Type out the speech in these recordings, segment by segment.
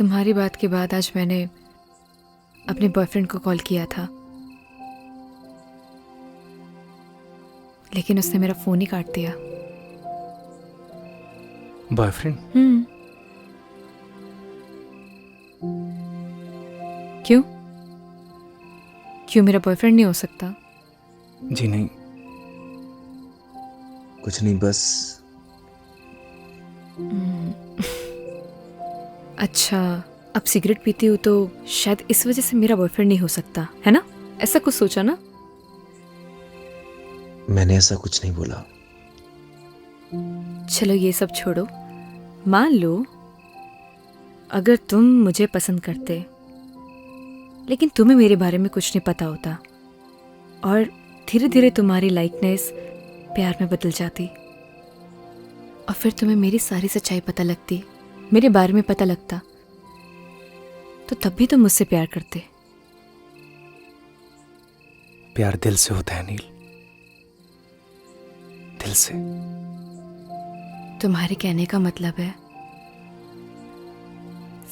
तुम्हारी बात के बाद आज मैंने अपने बॉयफ्रेंड को कॉल किया था, लेकिन उसने मेरा फोन ही काट दिया। बॉयफ्रेंड? क्यों? क्यों मेरा बॉयफ्रेंड नहीं हो सकता? जी नहीं, कुछ नहीं, बस। अच्छा, अब सिगरेट पीती हूँ तो शायद इस वजह से मेरा बॉयफ्रेंड नहीं हो सकता, है ना? ऐसा कुछ सोचा ना? मैंने ऐसा कुछ नहीं बोला। चलो ये सब छोड़ो, मान लो अगर तुम मुझे पसंद करते लेकिन तुम्हें मेरे बारे में कुछ नहीं पता होता और धीरे धीरे तुम्हारी लाइकनेस प्यार में बदल जाती और फिर तुम्हें मेरी सारी सच्चाई पता लगती, मेरे बारे में पता लगता, तो तब भी तुम मुझसे प्यार करते। प्यार दिल से होता है नील, दिल से। तुम्हारे कहने का मतलब है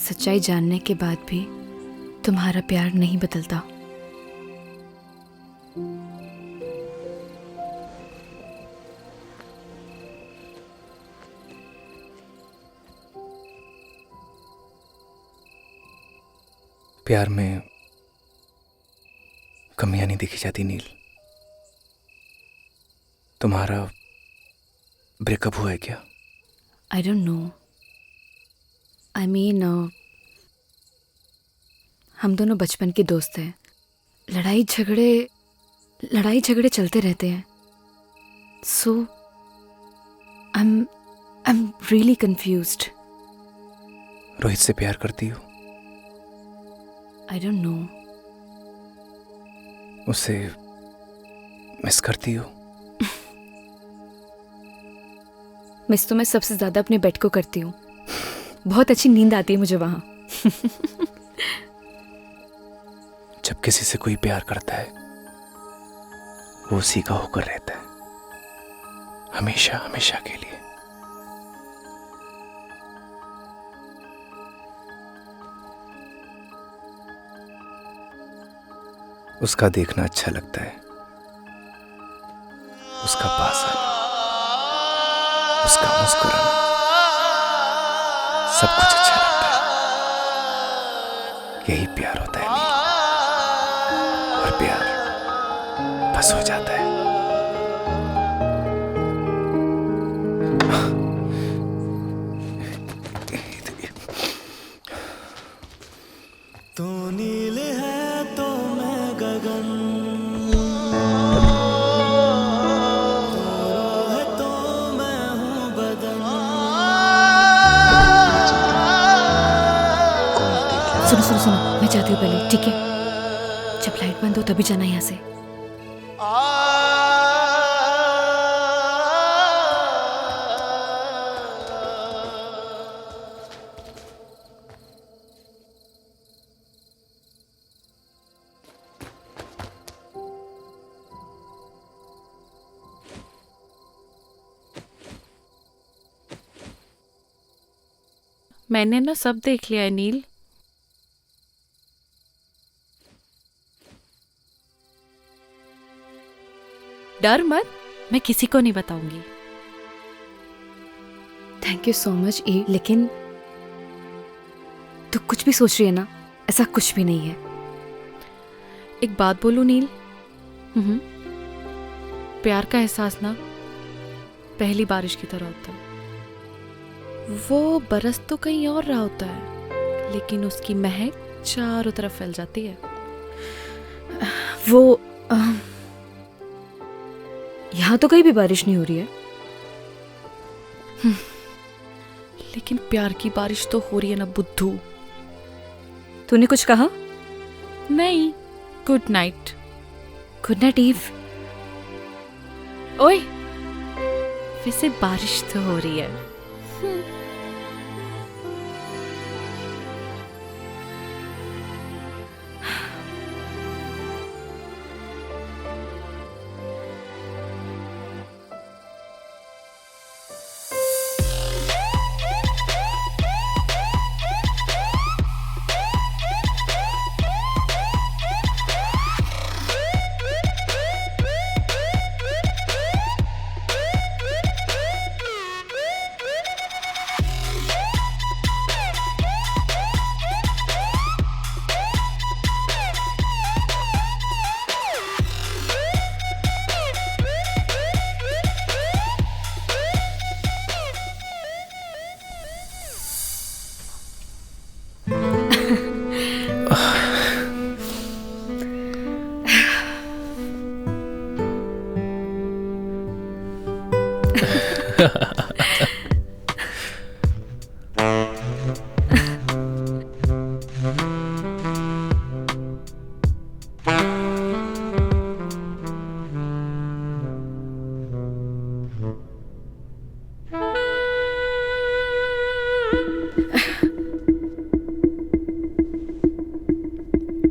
सच्चाई जानने के बाद भी तुम्हारा प्यार नहीं बदलता। प्यार में कमियां नहीं देखी जाती नील। तुम्हारा ब्रेकअप हुआ है क्या? आई डोंट नो। आई मीन हम दोनों बचपन के दोस्त हैं। लड़ाई झगड़े चलते रहते हैं। So I am really confused. Rohit से प्यार करती हो? I don't know. उसे मिस करती हो? मिस तो मैं सबसे ज्यादा अपने बेड को करती हूँ। बहुत अच्छी नींद आती है मुझे वहां। जब किसी से कोई प्यार करता है वो उसी का होकर रहता है, हमेशा हमेशा के लिए। उसका देखना अच्छा लगता है, उसका पास आना, उसका मुस्कुराना, सब कुछ अच्छा लगता है। यही प्यार होता है नील। और प्यार बस हो जाता है। तू नील है तो मैं गगन, तू है तो मैं हूँ बदन। सुनो सुनो सुनो, मैं जाती हूँ पहले, ठीक है? जब लाइट बंद हो तभी जाना यहाँ से। मैंने ना सब देख लिया है नील। डर मत, मैं किसी को नहीं बताऊंगी। थैंक यू सो मच ई, लेकिन तू कुछ भी सोच रही है ना, ऐसा कुछ भी नहीं है। एक बात बोलूं नील, प्यार का एहसास ना पहली बारिश की तरह होता है। वो बरस तो कहीं और रहा होता है, लेकिन उसकी महक चारों तरफ फैल जाती है। वो यहाँ तो कहीं भी बारिश नहीं हो रही है। लेकिन प्यार की बारिश तो हो रही है ना बुद्धू। तूने कुछ कहा? नहीं, good night. Good night Eve. ओए, वैसे बारिश तो हो रही है।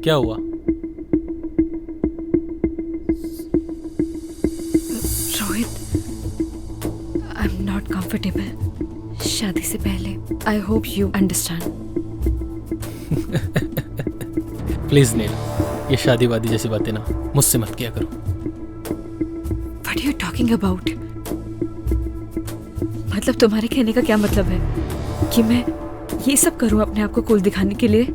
क्या हुआ? Rohit, I am not comfortable शादी से पहले. I hope you understand. Please Neel, ये शादी वादी जैसी बातें ना मुझसे मत किया करो. What are you talking about? मतलब तुम्हारे कहने का क्या मतलब है कि मैं ये सब करूं अपने आप को कूल दिखाने के लिए?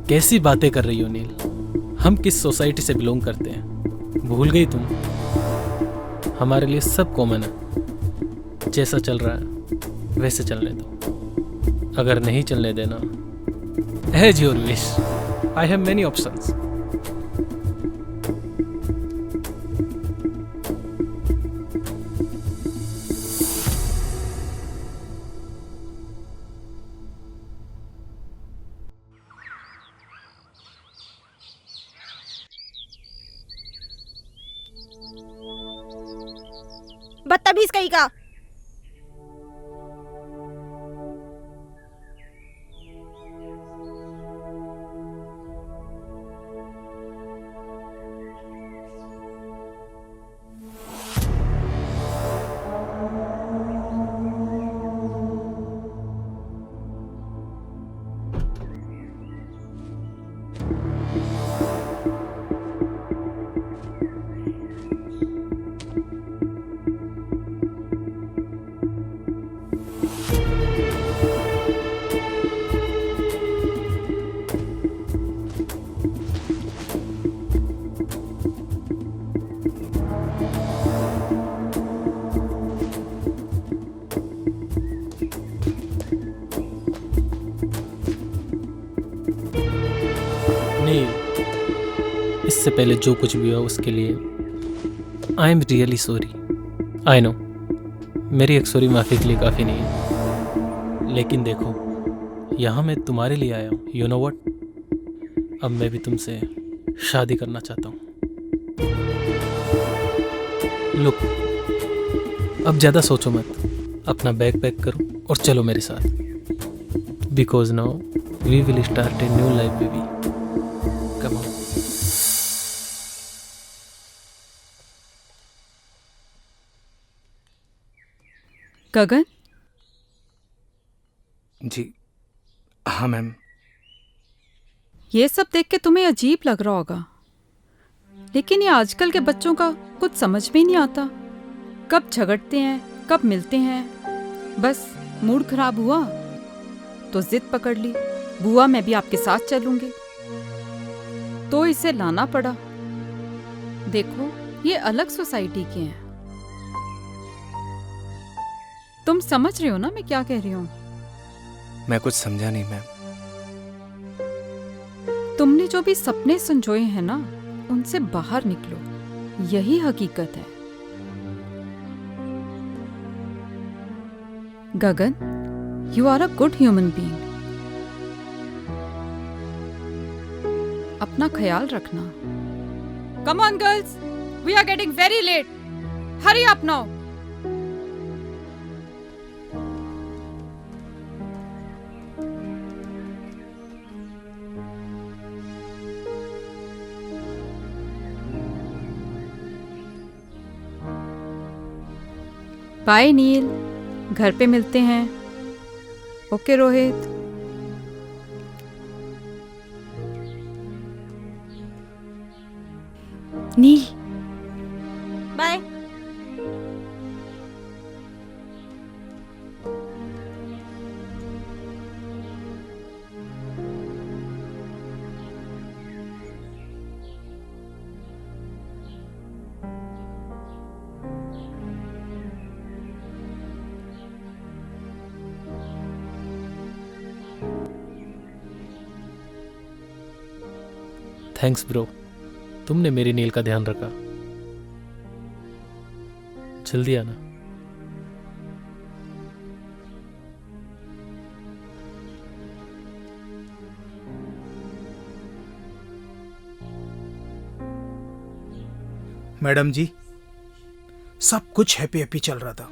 कैसी बातें कर रही हो नील? हम किस सोसाइटी से बिलोंग करते हैं भूल गई तुम? हमारे लिए सब कॉमन है. जैसा चल रहा है वैसे चलने दो. अगर नहीं चलने देना, as your wish. I have many options. बदतमीज कहीं का. नील, इससे पहले जो कुछ भी हुआ उसके लिए आई am really sorry. I know मेरी एक सॉरी माफ़ी के लिए काफ़ी नहीं है, लेकिन देखो यहाँ मैं तुम्हारे लिए आया हूँ. यू नो व्हाट, अब मैं भी तुमसे शादी करना चाहता हूँ. लुक, अब ज़्यादा सोचो मत. अपना बैग पैक करो और चलो मेरे साथ. Because now we will start a new life baby. Come on. Gagan, जी हाँ मैम. ये सब देख के तुम्हें अजीब लग रहा होगा, लेकिन ये आजकल के बच्चों का कुछ समझ में ही नहीं आता. कब झगड़ते हैं, कब मिलते हैं. बस मूड खराब हुआ तो जिद पकड़ ली, बुआ मैं भी आपके साथ चलूंगी, तो इसे लाना पड़ा. देखो ये अलग सोसाइटी के हैं. तुम समझ रहे हो ना मैं क्या कह रही हूँ? मैं कुछ समझा नहीं मैम. तुमने जो भी सपने संजोए हैं ना, उनसे बाहर निकलो. यही हकीकत है. Gagan, you are a good human being. अपना ख्याल रखना. Come on girls, we are getting very late. Hurry up now. Bye Neel, घर पे मिलते हैं. Okay Rohit. Neel, bye. Thanks bro, तुमने मेरी नील का ध्यान रखा. जल्दी आना. मैडम जी, सब कुछ हैप्पी हैप्पी चल रहा था.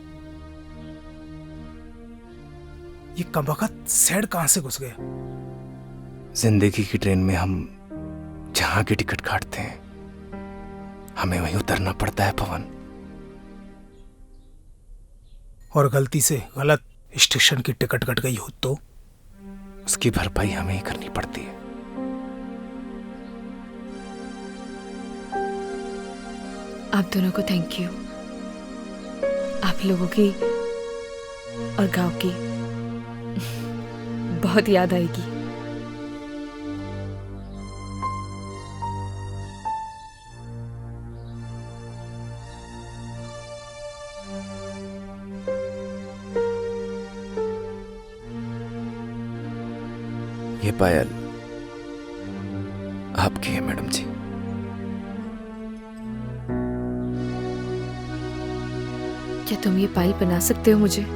ये कमबख्त सैड कहां से घुस गया? जिंदगी की ट्रेन में हम जहां की टिकट काटते हैं हमें वहीं उतरना पड़ता है पवन। और गलती से गलत स्टेशन की टिकट कट गई हो तो उसकी भरपाई हमें ही करनी पड़ती है। आप दोनों को थैंक यू। आप लोगों की और गांव की बहुत याद आएगी। ये पायल आपकी है मैडम जी। क्या तुम ये पायल बना सकते हो मुझे?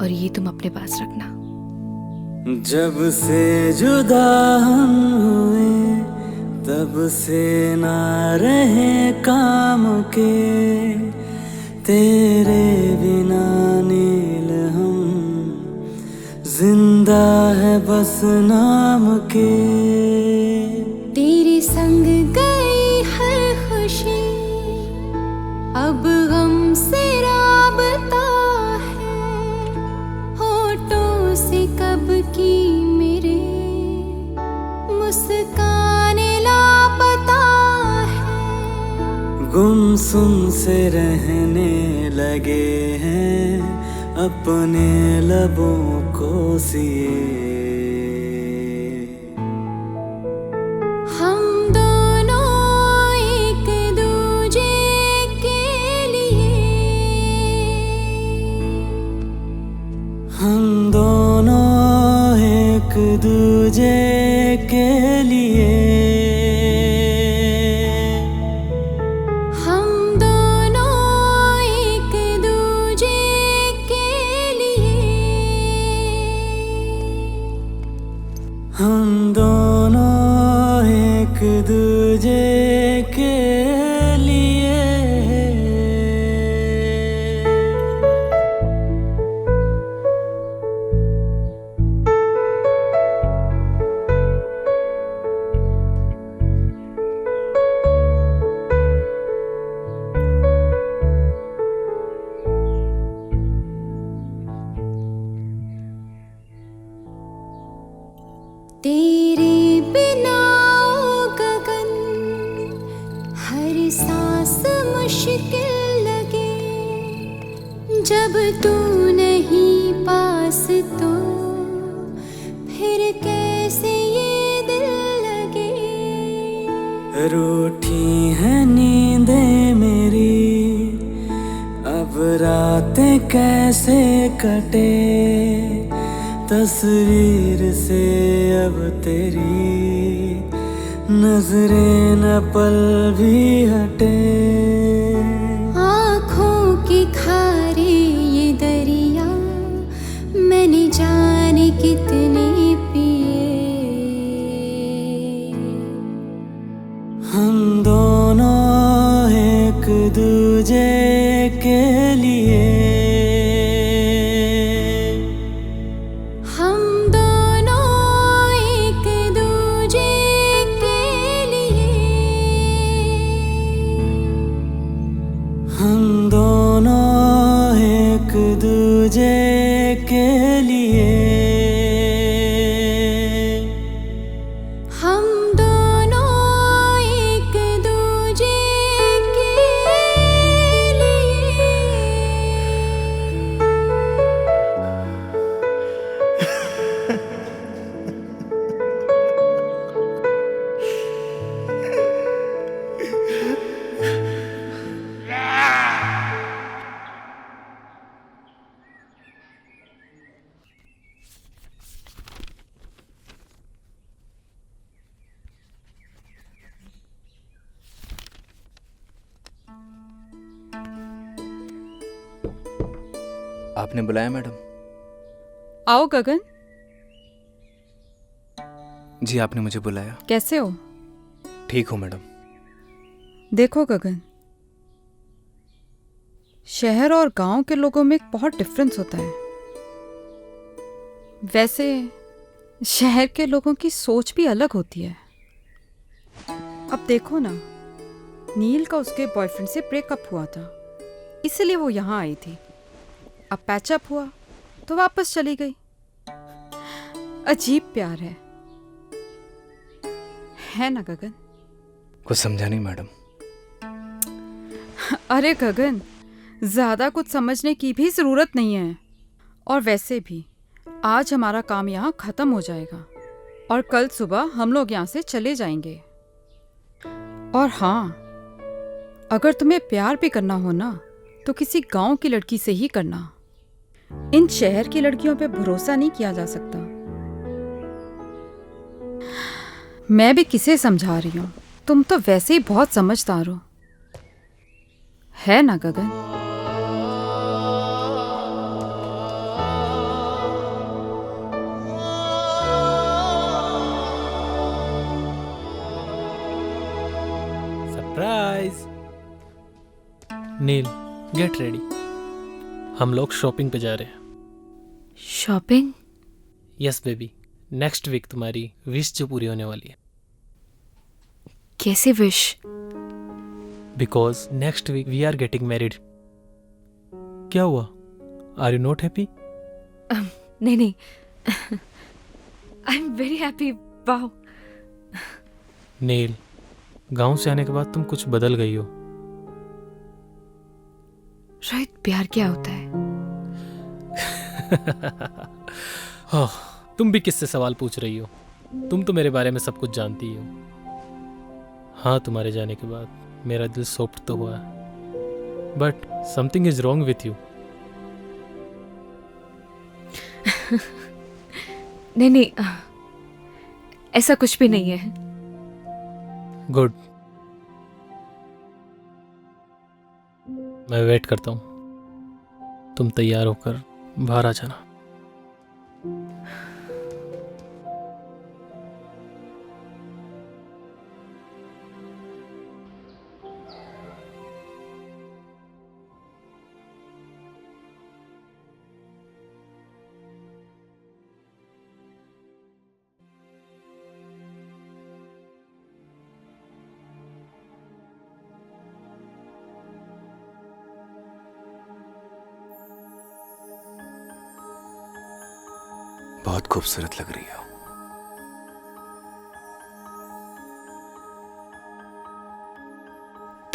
और ये तुम अपने पास रखना। जब से जुदा हम हुए तब से ना रहे काम के, तेरे बिना नील हम जिंदा है बस नाम के। तेरे संग गई हर खुशी अब गम से राबता है, होठों से कब की मेरे मुस्कान लापता है। गुमसुम से रहने लगे हैं अपने लबों को सिए। हम दोनों एक दूजे के लिए, हम दोनों एक दूजे के लिए, हम दोनों एक दूजे के लिए, हम दोनों एक दूजे के लिए। तेरे बिना ओ गगन हर सांस मुश्किल लगे। जब तू नहीं पास तो फिर कैसे ये दिल लगे। रूठी है नींदें मेरी अब रातें कैसे कटे, तस्वीर से अब तेरी नजरें न पल भी हटे। आँखों के खारे ये दरिया मैंने जाने कितने पिए। हम दोनों एक दूजे के लिए, हम दोनों एक दूजे के लिए, हम दोनों एक दूजे के लिए, हम दोनों एक दूजे के लिए। आपने बुलाया मैडम? आओ गगन, जी आपने मुझे बुलाया। कैसे हो? ठीक हूँ मैडम। देखो गगन, शहर और गांव के लोगों में एक बहुत डिफरेंस होता है। वैसे शहर के लोगों की सोच भी अलग होती है। अब देखो ना, नील का उसके बॉयफ्रेंड से ब्रेकअप हुआ था, इसलिए वो यहाँ आई थी। अब पैचअप हुआ तो वापस चली गई। अजीब प्यार है ना गगन? कुछ समझा नहीं मैडम। अरे गगन, ज्यादा कुछ समझने की भी जरूरत नहीं है। और वैसे भी आज हमारा काम यहाँ खत्म हो जाएगा और कल सुबह हम लोग यहाँ से चले जाएंगे। और हाँ, अगर तुम्हें प्यार भी करना हो ना तो किसी गांव की लड़की से ही करना। इन शहर की लड़कियों पे भरोसा नहीं किया जा सकता। मैं भी किसे समझा रही हूँ, तुम तो वैसे ही बहुत समझदार हो, है ना Gagan? Surprise. Neel, get ready, हम लोग शॉपिंग पे जा रहे हैं। Shopping? Yes baby, next week तुम्हारी विश जो पूरी होने वाली है। कैसे wish? Because next week we are getting married. क्या हुआ? Are you not happy? नहीं नहीं, I am very happy. Wow. Neel, गांव से आने के बाद तुम कुछ बदल गई हो। रोहित, प्यार क्या होता है? हाँ, तुम भी किससे सवाल पूछ रही हो? तुम तो मेरे बारे में सब कुछ जानती ही हो। हाँ, तुम्हारे जाने के बाद मेरा दिल सॉफ्ट तो हुआ है, but something is wrong with you. नहीं नहीं, ऐसा कुछ भी नहीं है। गुड, मैं वेट करता हूँ। तुम तैयार होकर बाहर आ जाना। बहुत खूबसूरत लग रही हो।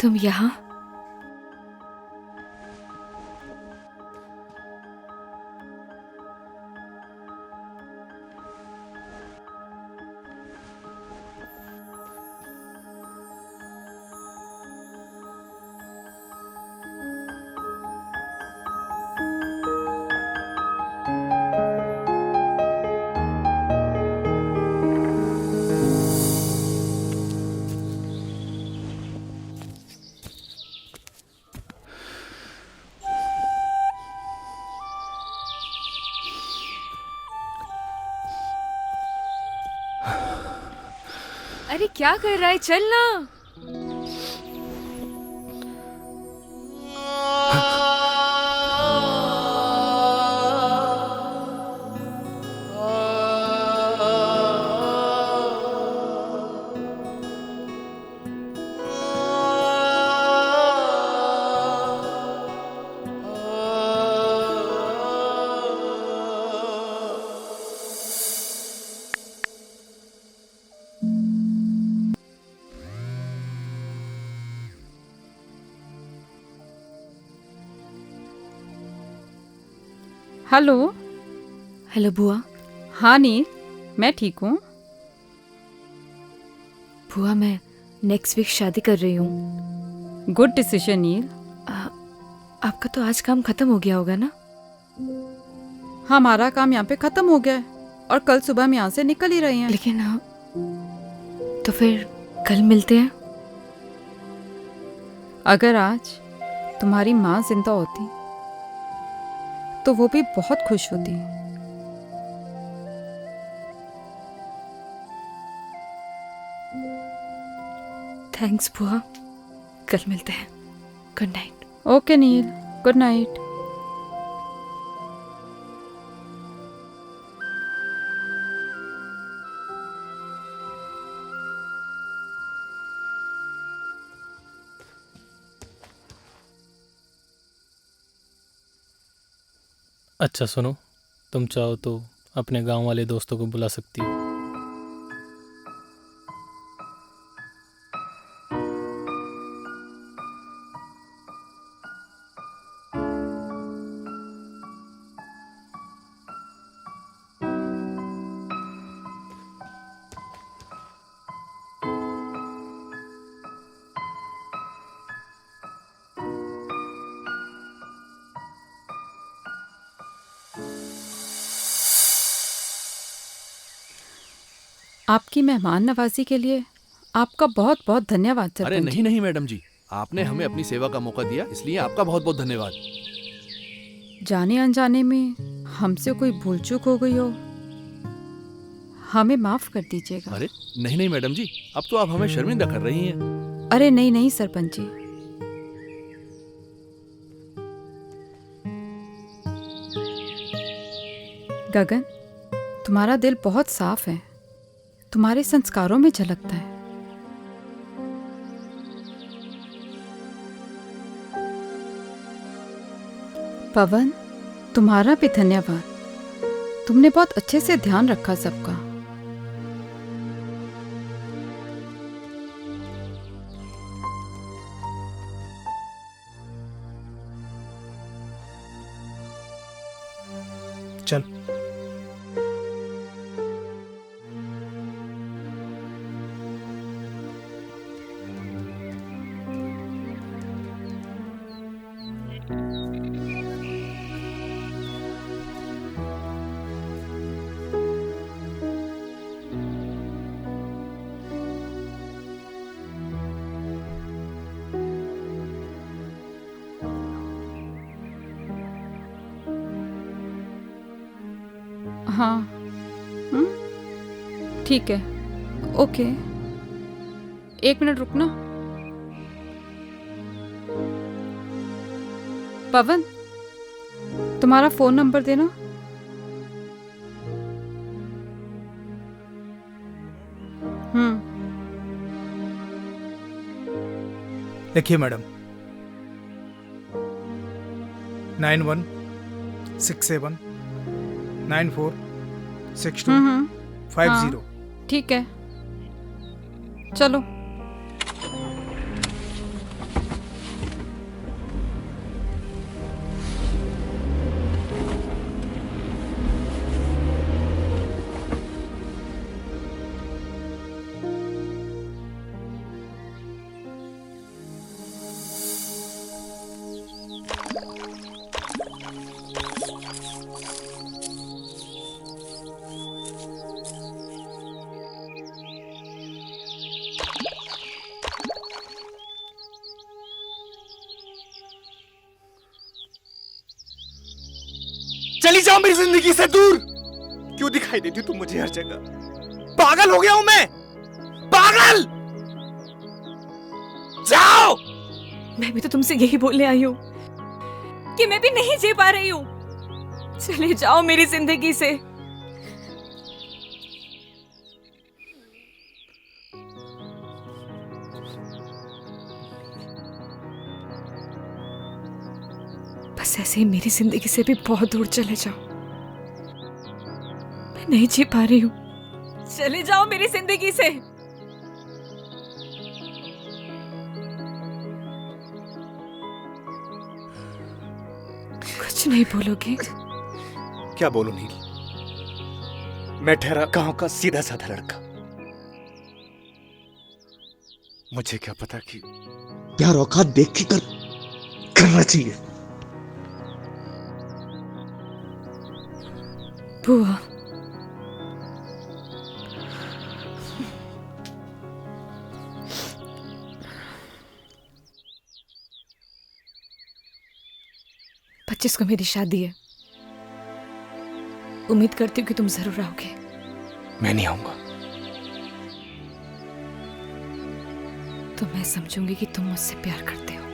तुम यहाँ? अरे क्या कर रहा है? चल ना। हेलो। हेलो बुआ। हाँ नील, मैं ठीक हूँ। बुआ, मैं नेक्स्ट वीक शादी कर रही हूँ। गुड डिसीजन नील। आपका तो आज काम खत्म हो गया होगा ना? हमारा काम यहाँ पे खत्म हो गया है और कल सुबह हम यहाँ से निकल ही रहे हैं। लेकिन तो फिर कल मिलते हैं। अगर आज तुम्हारी माँ जिंदा होती तो वो भी बहुत खुश होती। थैंक्स बुआ, कल मिलते हैं। Good night. ओके नील, गुड नाइट। अच्छा सुनो, तुम चाहो तो अपने गांव वाले दोस्तों को बुला सकती हो। आपकी मेहमान नवाजी के लिए आपका बहुत बहुत धन्यवाद अरे सरपंच नहीं जी। नहीं मैडम जी, आपने हमें अपनी सेवा का मौका दिया, इसलिए आपका बहुत बहुत धन्यवाद। जाने अनजाने में हमसे कोई भूल चूक हो गई हो, हमें माफ कर दीजिएगा। अरे नहीं नहीं मैडम जी, अब तो आप हमें शर्मिंदा कर रही हैं। अरे नहीं नहीं सरपंच जी, गगन, तुम्हारा दिल बहुत साफ है, तुम्हारे संस्कारों में झलकता है। पवन, तुम्हारा भी धन्यवाद, तुमने बहुत अच्छे से ध्यान रखा सबका। चल। हाँ, ठीक है, ओके। 1 मिनट रुकना। पवन, तुम्हारा फोन नंबर देना। लिखिए मैडम, 9167 946250। ठीक है, चलो। चली जाओ मेरी जिंदगी से दूर। क्यों दिखाई देती तुम मुझे हर जगह? पागल हो गया हूं मैं, पागल। जाओ। मैं भी तो तुमसे यही बोलने आई हूँ कि मैं भी नहीं जी पा रही हूँ। चले जाओ मेरी जिंदगी से। बस ऐसे ही मेरी जिंदगी से भी बहुत दूर चले जाओ। मैं नहीं जी पा रही हूँ। चले जाओ मेरी जिंदगी से। कुछ नहीं बोलोगे? क्या बोलूं नील? मैं ठहरा गांव का सीधा साधा लड़का। मुझे क्या पता कि प्यार औकात देख के करना चाहिए। बुआ, पच्चीस को मेरी शादी है। उम्मीद करती हूँ कि तुम जरूर आओगे। मैं नहीं आऊंगा। तो मैं समझूंगी कि तुम मुझसे प्यार करते हो।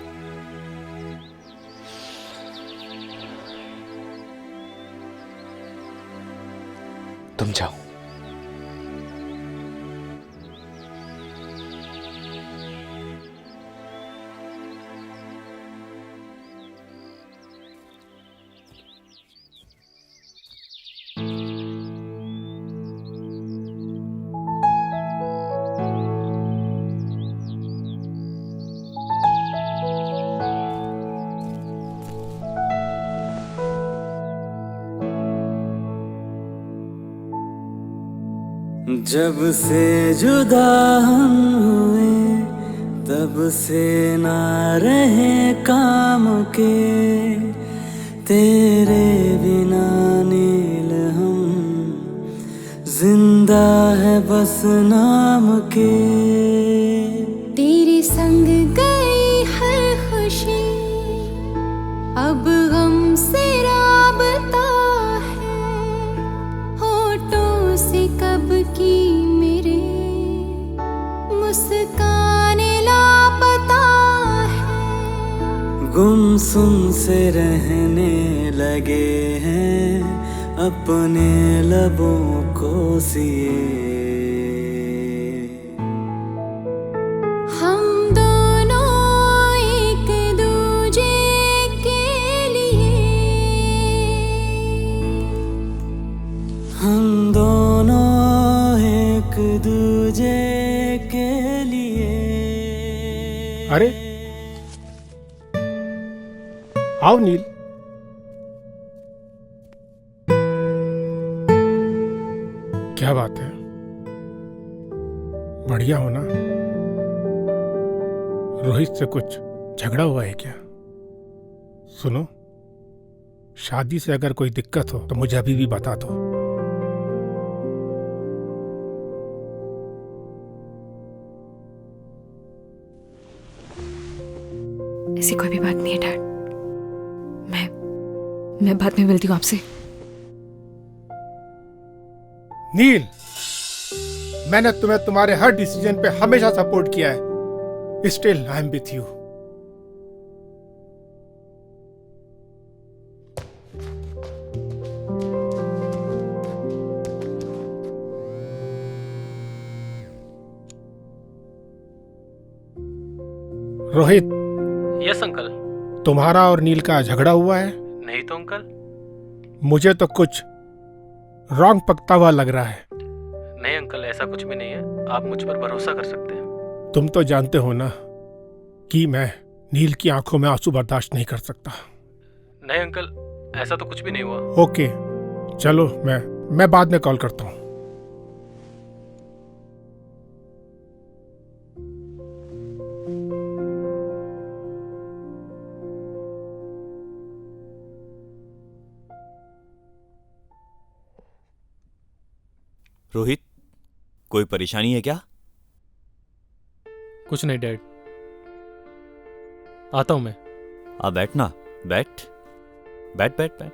तुम जाओ। जब से जुदा हम हुए तब से ना रहे काम के, तेरे बिना नील हम जिंदा है बस नाम के। तेरे संग गई हर खुशी अब गम से राबता है, होठों से कब की मेरे मुस्कान लापता है। गुमसुम से रहने लगे हैं अपने लबों को सिए। हम दोनों एक दूजे के लिए, हम दोनों एक दूजे के लिए। अरे आओ नील। क्या बात है, बढ़िया हो ना? रोहित से कुछ झगड़ा हुआ है क्या? सुनो, शादी से अगर कोई दिक्कत हो तो मुझे अभी भी बता दो। ऐसी कोई भी बात नहीं है डैड। मैं बाद में मिलती हूँ आपसे। नील, मैंने तुम्हें तुम्हारे हर डिसीजन पे हमेशा सपोर्ट किया है। Still I am with you. Rohit. Yes uncle. तुम्हारा और नील का झगड़ा हुआ है? नहीं तो अंकल। मुझे तो कुछ रॉन्ग पकता हुआ लग रहा है। नहीं अंकल, ऐसा कुछ भी नहीं है, आप मुझ पर भरोसा कर सकते हैं। तुम तो जानते हो ना कि मैं नील की आंखों में आंसू बर्दाश्त नहीं कर सकता। नहीं अंकल, ऐसा तो कुछ भी नहीं हुआ। ओके चलो, मैं बाद में कॉल करता हूँ। रोहित, कोई परेशानी है क्या? कुछ नहीं डैड, आता हूं मैं। आ बैठना, बैठ बैठ बैठ बैठ।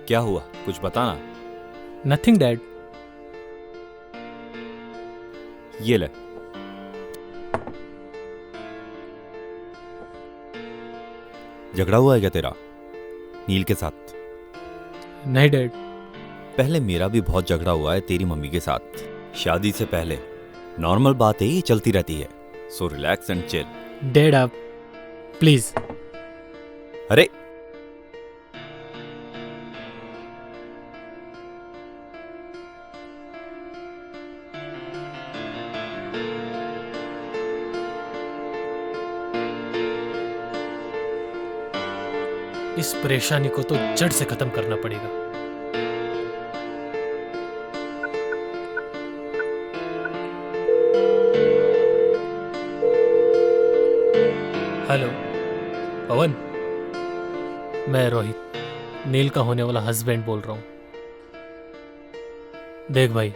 क्या हुआ, कुछ बताना। Nothing dad. ये ले। झगड़ा हुआ है क्या तेरा नील के साथ? नहीं डैड। पहले मेरा भी बहुत झगड़ा हुआ है तेरी मम्मी के साथ, शादी से पहले। नॉर्मल बात है, ये चलती रहती है, so relax and chill. Dad आप प्लीज। अरे इस परेशानी को तो जड़ से खत्म करना पड़ेगा। हेलो पवन, मैं रोहित, नील का होने वाला हस्बैंड बोल रहा हूं। देख भाई,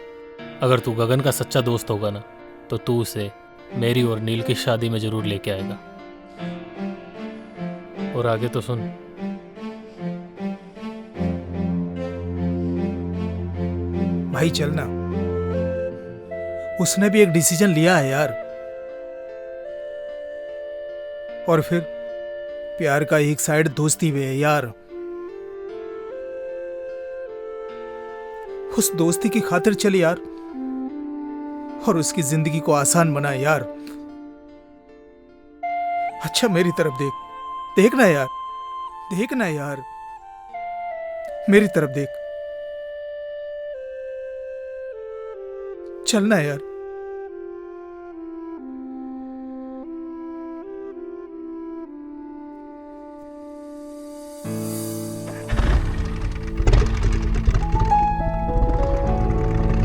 अगर तू गगन का सच्चा दोस्त होगा ना, तो तू उसे मेरी और नील की शादी में जरूर लेके आएगा। और आगे तो सुन, भाई चलना, उसने भी एक डिसीजन लिया है यार। और फिर प्यार का एक साइड दोस्ती भी है यार। उस दोस्ती की खातिर चल यार, और उसकी जिंदगी को आसान बना यार। अच्छा मेरी तरफ देख, देखना यार, देखना यार, मेरी तरफ देख, चलना यार।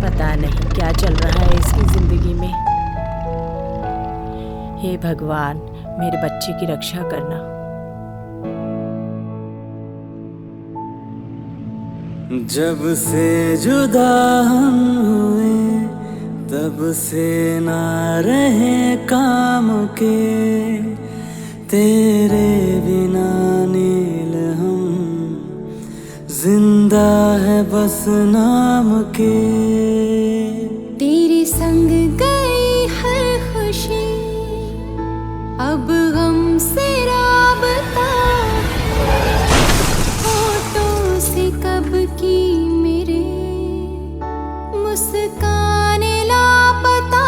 पता नहीं क्या चल रहा है इसकी जिंदगी में। हे भगवान, मेरे बच्चे की रक्षा करना। जब से जुदा हम हुए तब से ना रहे काम के, तेरे बिना नील हम जिंदा है बस नाम के। तेरे संग गई हर खुशी, अब गम से राबता, होठों से कब की मेरे मुस्कान लापता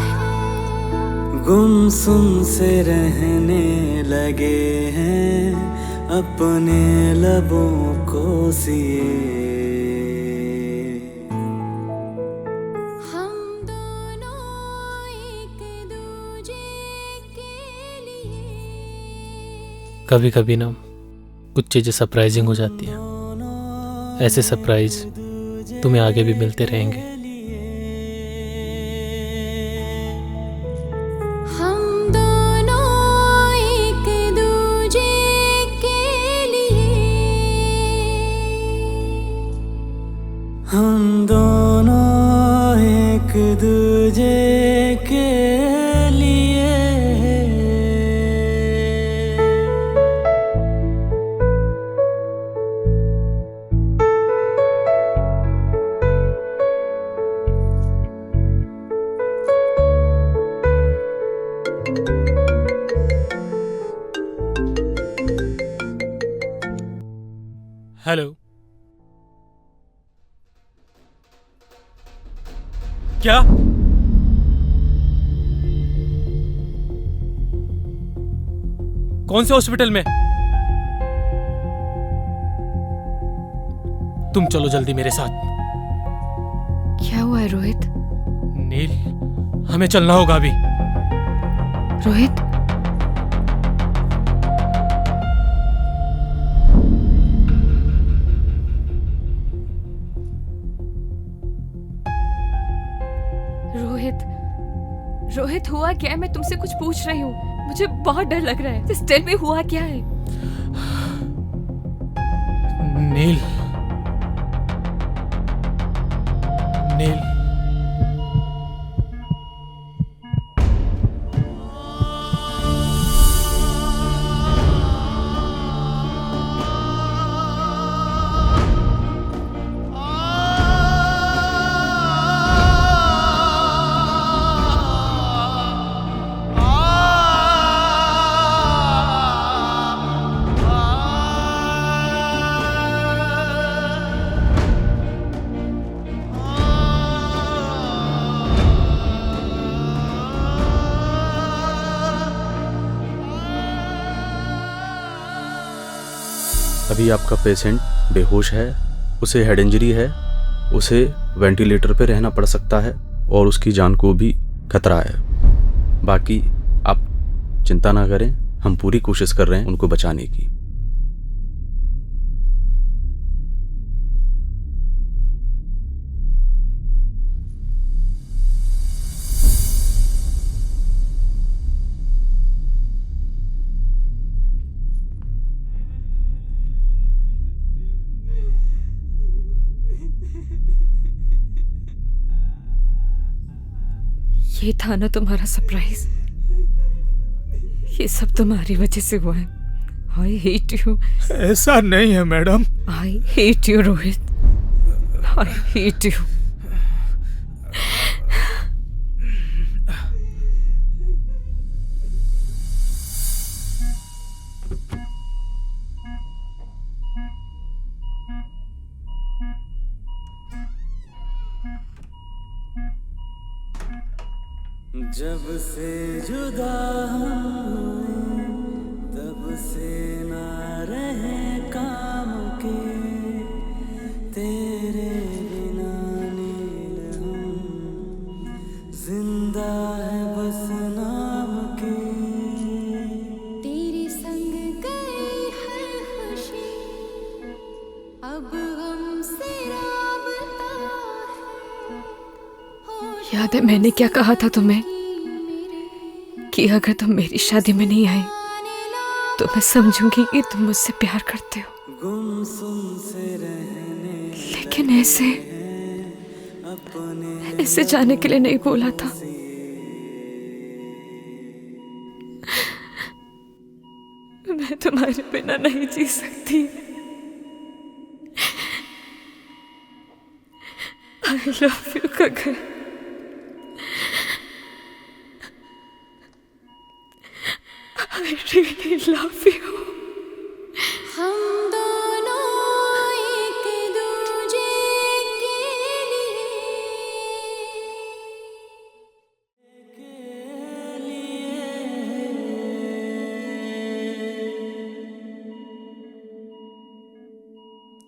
है। गुमसुम से रहने लगे हैं अपने लबों को सिए। कभी कभी ना कुछ चीज़ें सरप्राइजिंग हो जाती हैं। ऐसे सरप्राइज तुम्हें आगे भी मिलते रहेंगे। हम दोनों एक दूजे के लिए, हम दोनों एक दूजे के लिए। हेलो, क्या? कौन से हॉस्पिटल में? तुम चलो जल्दी मेरे साथ। क्या हुआ है रोहित? नील, हमें चलना होगा अभी। रोहित, रोहित हुआ क्या है? मैं तुमसे कुछ पूछ रही हूँ, मुझे बहुत डर लग रहा है। Just tell me हुआ क्या है? नील, नील, अभी आपका पेशेंट बेहोश है, उसे हेड इंजरी है, उसे वेंटिलेटर पे रहना पड़ सकता है और उसकी जान को भी खतरा है। बाकी आप चिंता ना करें, हम पूरी कोशिश कर रहे हैं उनको बचाने की। ये था ना तुम्हारा सरप्राइज? ये सब तुम्हारी वजह से हुआ है। I hate you. ऐसा नहीं है madam. I hate you Rohit, I hate you. जब से जुदा हम हुए तब से ना रहे काम के तेरे बिना नील हम जिंदा है बस नाम के। तेरे संग गई हर खुशी अब हमसे राबता है। याद है मैंने क्या कहा था तुम्हें कि अगर तुम मेरी शादी में नहीं आई तो मैं समझूंगी कि तुम मुझसे प्यार करते हो। गुमसुम से रहने लेकिन ऐसे जाने के लिए नहीं बोला था। मैं तुम्हारे बिना नहीं जी सकती। I love you Gagan. I really love you। हम दोनों एक दूजे के लिए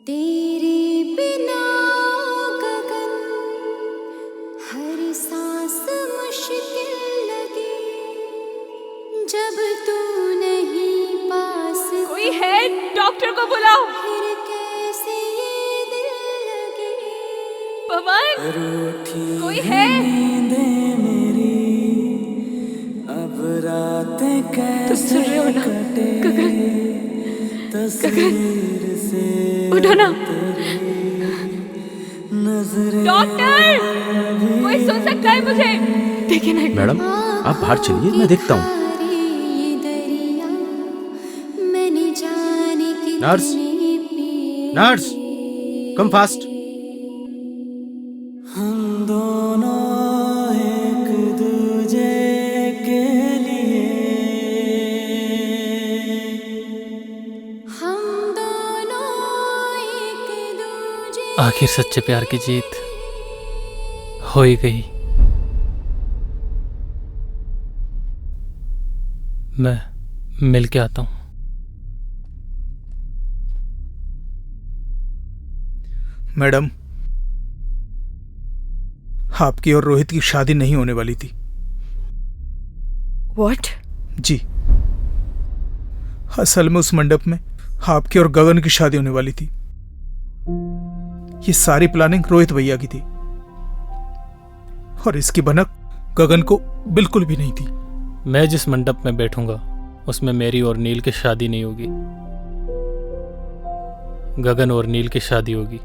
तेरे बिना गगन हर सांस मुश्किल लगी जब तू नहीं पास। कोई है? डॉक्टर को बुलाओ। फिर कैसे ये दिल लगे। पवन, रूठी कोई है? नींदें मेरी अब रातें कैसे कटे तस्वीर से उठो ना। नजरें डॉक्टर, कोई सुन सकता है मुझे? देखिए ना। मैडम आप बाहर चलिए, मैं देखता हूँ। Nurse, nurse, come fast. हम दोनों एक दूजे के लिए हम दोनों एक दूजे। आखिर सच्चे प्यार की जीत हो ही गई। मैं मिल के आता हूँ। मैडम, आपकी और रोहित की शादी नहीं होने वाली थी। What? जी, असल में उस मंडप में आपकी और गगन की शादी होने वाली थी। ये सारी प्लानिंग रोहित भैया की थी और इसकी भनक गगन को बिल्कुल भी नहीं थी। मैं जिस मंडप में बैठूंगा उसमें मेरी और नील की शादी नहीं होगी, गगन और नील की शादी होगी।